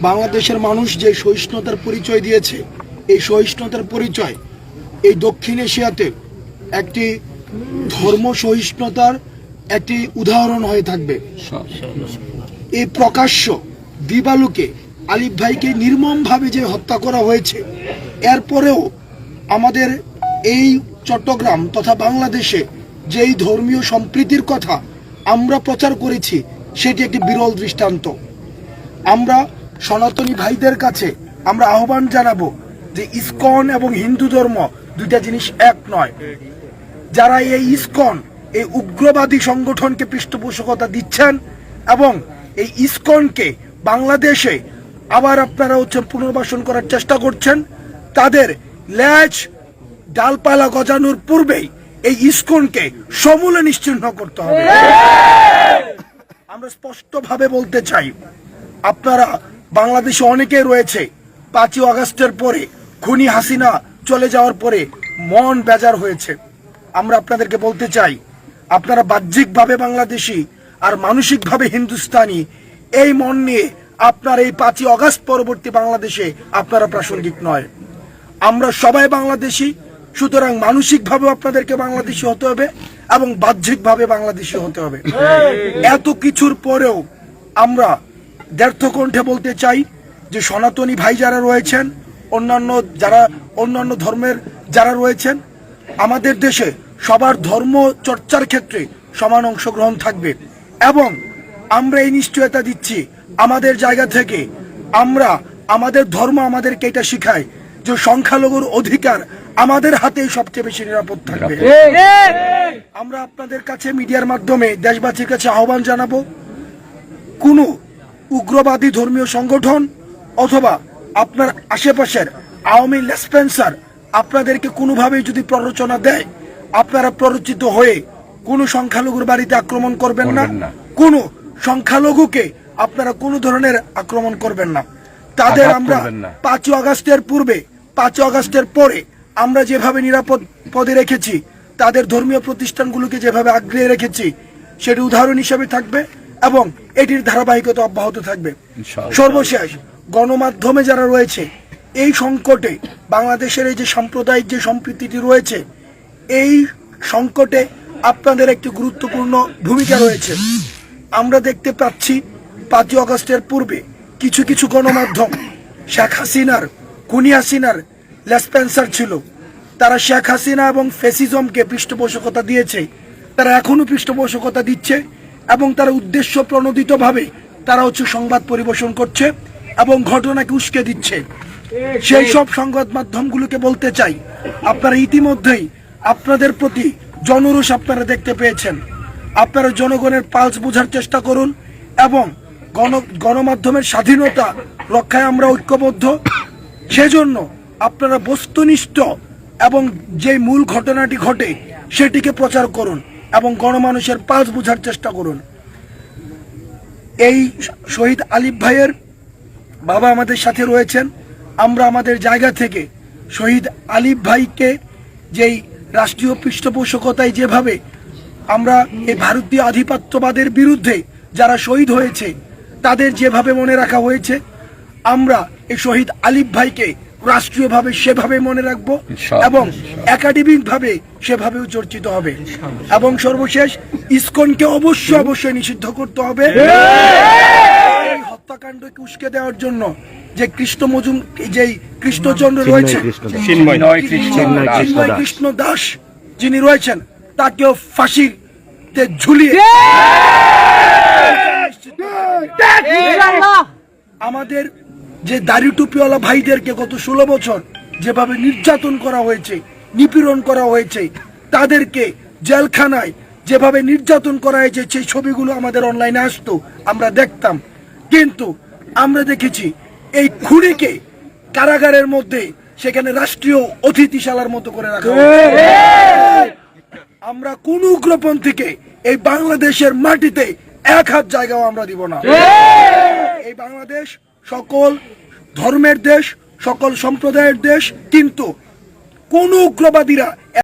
বাংলাদেশের মানুষ যে সহিষ্ণুতার পরিচয় দিয়েছে, এই সহিষ্ণুতার পরিচয় এই দক্ষিণ এশিয়াতে একটি ধর্ম সহিষ্ণুতার একটি উদাহরণ হয়ে থাকবে। এই প্রকাশ্য দিবালুকে আলিফ ভাইকে নির্মমভাবে যে হত্যা করা হয়েছে, এরপরেও আমাদের এই চট্টগ্রাম তথা বাংলাদেশে যেই ধর্মীয় সম্প্রীতির কথা আমরা প্রচার করেছি, সেটি একটি বিরল দৃষ্টান্ত। আমরা সনাতনী ভাইদের কাছে আমরা আহ্বান জানাবো যে ইসকন এবং হিন্দু ধর্ম দুইটা জিনিস এক নয়। যারা এই ইসকন এই উগ্রবাদী সংগঠনকে পৃষ্ঠপোষকতা দিচ্ছেন এবং এই ইসকনকে বাংলাদেশে আবার আপনারা পুনর্বাসন করার চেষ্টা করছেন, তাদের লেজ ডালপালা গজানোর পূর্বেই এই ইসকনকে সমূলে নিশ্চিহ্ন করতে হবে। আমরা স্পষ্টভাবে বলতে চাই, আপনারা বাংলাদেশে অনেকে রয়েছে 5ই আগস্টের পরে খুনি হাসিনা চলে যাওয়ার পরে মন বেজার হয়েছে। আমরা আপনাদেরকে বলতে চাই, আপনারা বাহ্যিকভাবে বাংলাদেশি আর মানসিকভাবে হিন্দুস্তানি, এই মন নিয়ে আপনার এই 5ই আগস্ট পরবর্তী বাংলাদেশে আপনারা প্রাসঙ্গিক নয়। আমরা সবাই বাংলাদেশি, সুতরাং মানসিকভাবে আপনাদেরকে বাংলাদেশি হতে হবে এবং বাহ্যিকভাবে বাংলাদেশি হতে হবে। এত কিছুর পরেও আমরা দ্ব্যর্থ কণ্ঠে বলতে চাই যে সনাতনী ভাই যারা রয়েছেন, অন্যান্য ধর্মের যারা রয়েছেন, আমাদের দেশে সবার ধর্ম চর্চার ক্ষেত্রে সমান অংশগ্রহণ থাকবে এবং আমরা এই নিশ্চয়তা দিচ্ছি আমাদের জায়গা থেকে, আমরা আমাদের ধর্ম আমাদেরকে এটা শিখায় যে সংখ্যালঘুর অধিকার আমাদের হাতেই সবচেয়ে বেশি নিরাপদ থাকবে। আমরা আপনাদের কাছে মিডিয়ার মাধ্যমে দেশবাসীর কাছে আহ্বান জানাবো, কোনো উগ্রবাদী ধর্মীয় সংগঠন অথবা আপনার আশেপাশের আওয়ামী লেসপেন্সার আপনাদেরকে কোনোভাবেই যদি প্ররোচনা দেয়, আপনারা প্ররোচিত হয়ে কোনো সংখ্যালঘুর বাড়িতে আক্রমণ করবেন না, কোনো সংখ্যালঘুকে আপনারা কোনো ধরনের আক্রমণ করবেন না। তাদের আমরা 5ই আগস্টের পূর্বে 5ই আগস্টের পরে আমরা যেভাবে নিরাপদ পদে রেখেছি, তাদের ধর্মীয় প্রতিষ্ঠানগুলোকে যেভাবে আগ্রহে রেখেছি, সেটি উদাহরণ হিসেবে থাকবে এবং এটির ধারাবাহিকতা অব্যাহত থাকবে। সর্বশেষ, গণমাধ্যমে যারা রয়েছে, এই সংকটে বাংলাদেশের এই যে সাম্প্রদায়িক যে সম্প্রীতিটি রয়েছে, এই সংকটে আপনাদের একটি গুরুত্বপূর্ণ ভূমিকা রয়েছে। আমরা দেখতে পাচ্ছি 5ই আগস্টের পূর্বে কিছু কিছু গণমাধ্যম শেখ হাসিনার, খুনি হাসিনার লেসপেন্সার ছিল। তারা শেখ হাসিনা এবং ফ্যাসিজমকে পৃষ্ঠপোষকতা দিয়েছে, তারা এখনো পৃষ্ঠপোষকতা দিচ্ছে এবং তারা উদ্দেশ্য প্রণোদিতভাবে তারা সংবাদ পরিবেশন করছে এবং ঘটনাকে উস্কে দিচ্ছে। সেই সব সংবাদ মাধ্যমগুলোকে বলতে চাই, আপনারা ইতিমধ্যেই আপনাদের প্রতি জনরোষ আপনারা দেখতে পেয়েছেন। আপনারা জনগণের পালস বোঝার চেষ্টা করুন এবং গণমাধ্যমের স্বাধীনতা রক্ষায় আমরা ঐক্যবদ্ধ। সেজন্য আপনারা বস্তুনিষ্ঠ এবং যে মূল ঘটনাটি ঘটে সেটিকে প্রচার করুন এবং গণমানুষের পালস বোঝার চেষ্টা করুন। এই শহীদ আলিফ ভাইয়ের বাবা আমাদের সাথে রয়েছেন। আমরা আমাদের জায়গা থেকে শহীদ আলিফ ভাইকে যেই রাষ্ট্রীয় পৃষ্ঠপোষকতায় যেভাবে আমরা এই ভারতীয় আধিপত্যবাদের বিরুদ্ধে যারা শহীদ হয়েছে তাদের যেভাবে মনে রাখা হয়েছে, আমরা এই শহীদ আলিফ ভাইকে রাষ্ট্রীয়ভাবে সেভাবে মনে রাখবো এবং একাডেমিক ভাবে সেভাবেও চর্চিত হবে। এবং সর্বশেষ, ইসকনকে অবশ্যই নিষিদ্ধ করতে হবে। এই হত্যাকাণ্ডকে উস্কে দেওয়ার জন্য যে কৃষ্ণচন্দ্র রয়েছে, চিন্ময় কৃষ্ণ দাস যিনি রয়েছেন, তাকেও ফাঁসিতে ঝুলিয়ে আমাদের যে দাড়ি টুপিওয়ালা ভাইদেরকে গত 16 বছর যেভাবে নির্যাতন করা হয়েছে, নিপীড়ন করা হয়েছে, তাদেরকে জেলখানায় যেভাবে নির্যাতন করা হয়েছে, সেই ছবিগুলো আমাদের অনলাইনে আসতো, আমরা দেখতাম। কিন্তু আমরা দেখেছি এই খুনিকে কারাগারের মধ্যে সেখানে রাষ্ট্রীয় অতিথিশালার মতো করে রাখা হয়েছে। আমরা কোন উগ্রপন্থীকে এই বাংলাদেশের মাটিতে এক হাত জায়গাও আমরা দিব না। এই বাংলাদেশ সকল ধর্মের দেশ, সকল সম্প্রদায়ের দেশ, কিন্তু কোন উগ্রবাদীরা